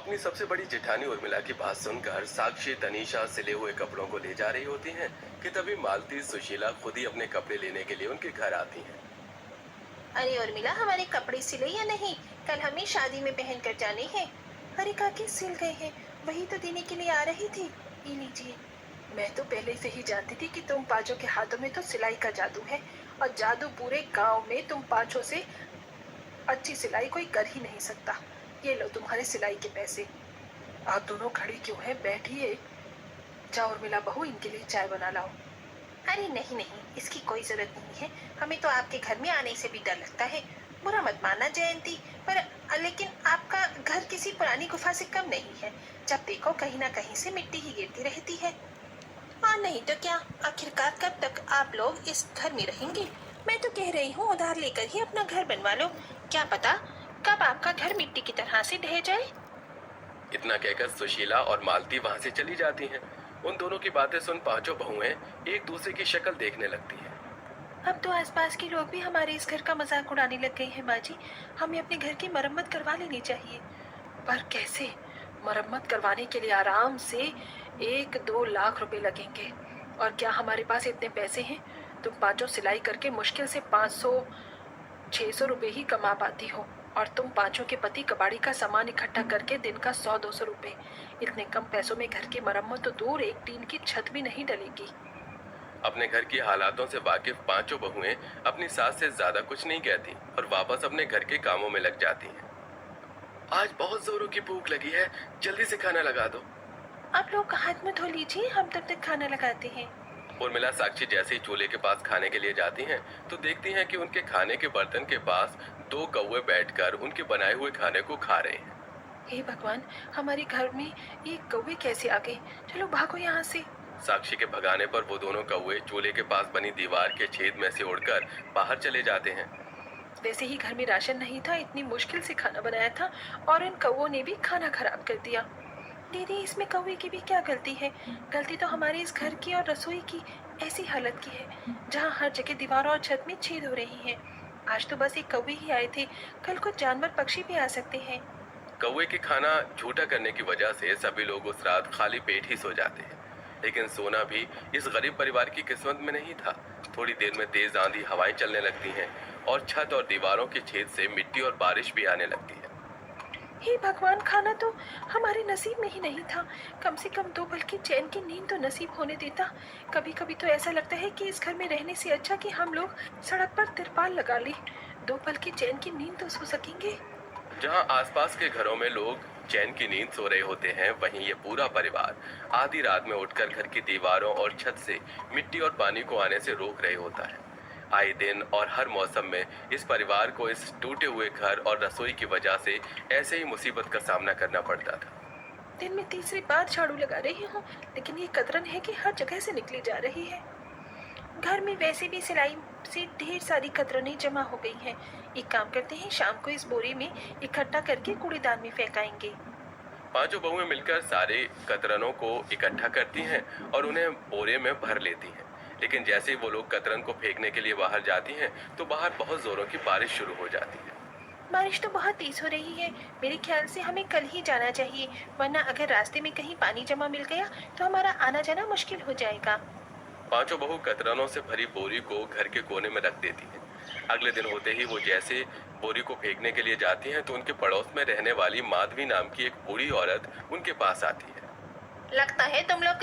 अपनी सबसे बड़ी जेठानी उर्मिला की बात सुनकर साक्षी तनीषा सिले हुए कपड़ों को ले जा रही होती हैं कि तभी मालती सुशीला खुद ही अपने कपड़े लेने के लिए उनके घर आती हैं। अरे उर्मिला, हमारे कपड़े सिले या नहीं? कल हमें शादी में पहन कर जाने हैं। अरे काकी, सिल गए हैं। वही तो देने के लिए आ रही थी। ये लीजिए। मैं तो पहले से ही जानती थी कि तुम पांचों के हाथों में तो सिलाई का जादू है। और जादू पूरे गांव में तुम पांचों से अच्छी सिलाई कोई कर ही नहीं सकता। ये लो तुम्हारे सिलाई के पैसे। आप दोनों खड़ी क्यों हैं? बैठिए। जाओ उर्मिला बहू, इनके लिए चाय बना लाओ। अरे नहीं नहीं, इसकी कोई जरूरत नहीं है। हमें तो आपके घर में आने से भी डर लगता है। बुरा मत मानना जयंती, पर लेकिन आपका घर किसी पुरानी गुफा से कम नहीं है। जब देखो कहीं ना कहीं से मिट्टी ही गिरती रहती है। हाँ नहीं तो क्या, आखिरकार कब तक आप लोग इस घर में रहेंगे? मैं तो कह रही हूँ उधार लेकर ही अपना घर बनवा लो। क्या पता कब आपका घर मिट्टी की तरह से ढह जाए। इतना कहकर सुशीला और मालती वहां से चली जाती हैं। उन दोनों की बातें सुन पांचों बहुएं एक दूसरे की शक्ल देखने लगती हैं। अब तो आसपास के लोग भी हमारे इस घर का मजाक उड़ाने लग गए हैं माँ जी। हमें अपने घर की मरम्मत करवा लेनी चाहिए। पर कैसे? मरम्मत करवाने के लिए आराम से 1-2 लाख रुपए लगेंगे। और क्या हमारे पास इतने पैसे हैं? तुम पांचों सिलाई करके मुश्किल से 500-600 रुपए ही कमा पाती हो। और तुम पांचों के पति कबाड़ी का सामान इकट्ठा करके दिन का 100-200 रुपए। इतने कम पैसों में घर की मरम्मत तो दूर, एक टीन की छत भी नहीं डलेगी। अपने घर की हालातों से वाकिफ पांचों बहुएं अपनी सास से ज्यादा कुछ नहीं कहती और वापस अपने घर के कामों में लग जाती हैं। आज बहुत जोरों की भूख लगी है, जल्दी से खाना लगा दो। आप लोग हाथ में धो लीजिए, हम तब तक खाना लगाते हैं। उर्मिला साक्षी जैसे ही चूल्हे के पास खाने के लिए जाती हैं तो देखती हैं कि उनके खाने के बर्तन के पास दो कौवे बैठकर उनके बनाए हुए खाने को खा रहे हैं। हे भगवान, हमारे घर में ये कौवे कैसे आ गए? चलो भागो यहाँ से। साक्षी के भगाने पर वो दोनों कौवे चूल्हे के पास बनी दीवार के छेद में से उड़कर बाहर चले जाते हैं। वैसे ही घर में राशन नहीं था, इतनी मुश्किल से खाना बनाया था और इन कौवों ने भी खाना खराब कर दिया। दीदी, इसमें कौवे की भी क्या गलती है? गलती तो हमारे इस घर की और रसोई की ऐसी हालत की है जहाँ हर जगह दीवारों और छत में छेद हो रही हैं। आज तो बस एक कौवे ही आए थे, कल कुछ जानवर पक्षी भी आ सकते हैं। कौवे के खाना झूठा करने की वजह से सभी लोग उस रात खाली पेट ही सो जाते हैं। लेकिन सोना भी इस गरीब परिवार की किस्मत में नहीं था। थोड़ी देर में तेज आंधी हवाएं चलने लगती हैं और छत और दीवारों के छेद से मिट्टी और बारिश भी आने लगती है। हे भगवान, खाना तो हमारे नसीब में ही नहीं था। कम से कम 2 पल की चैन की नींद तो नसीब होने देता। कभी कभी तो ऐसा लगता है कि इस घर में रहने से अच्छा कि हम लोग सड़क पर तिरपाल लगा ले। 2 पल की चैन की नींद तो सो सकेंगे। जहां आसपास के घरों में लोग चैन की नींद सो रहे होते हैं, वहीं ये पूरा परिवार आधी रात में उठकर घर की दीवारों और छत से मिट्टी और पानी को आने से रोक रहे होता है। आए दिन और हर मौसम में इस परिवार को इस टूटे हुए घर और रसोई की वजह से ऐसे ही मुसीबत का सामना करना पड़ता था। दिन में तीसरी बार झाड़ू लगा रही हूँ, लेकिन ये कतरन है कि हर जगह से निकली जा रही है। घर में वैसे भी सिलाई से ढेर सारी कतरनें जमा हो गई हैं। एक काम करते हैं, शाम को इस बोरे में इकट्ठा करके कूड़ेदान में फेंकाएंगे। पांचों बहुएं मिलकर सारे कतरनों को इकट्ठा करती हैं और उन्हें बोरे में भर लेती हैं। लेकिन जैसे ही वो लोग कतरन को फेंकने के लिए बाहर जाती हैं तो बाहर बहुत जोरों की बारिश शुरू हो जाती है। बारिश तो बहुत तेज हो रही है। मेरे ख्याल से हमें कल ही जाना चाहिए, वरना अगर रास्ते में कहीं पानी जमा मिल गया तो हमारा आना जाना मुश्किल हो जाएगा। पांचों बहू कतरनों से भरी बोरी को घर के कोने में रख देती हैं। अगले दिन होते ही वो जैसे बोरी को फेंकने के लिए जाती हैं तो उनके पड़ोस में रहने वाली माधवी नाम की एक बूढ़ी औरत उनके पास आती है। लगता है तुम लोग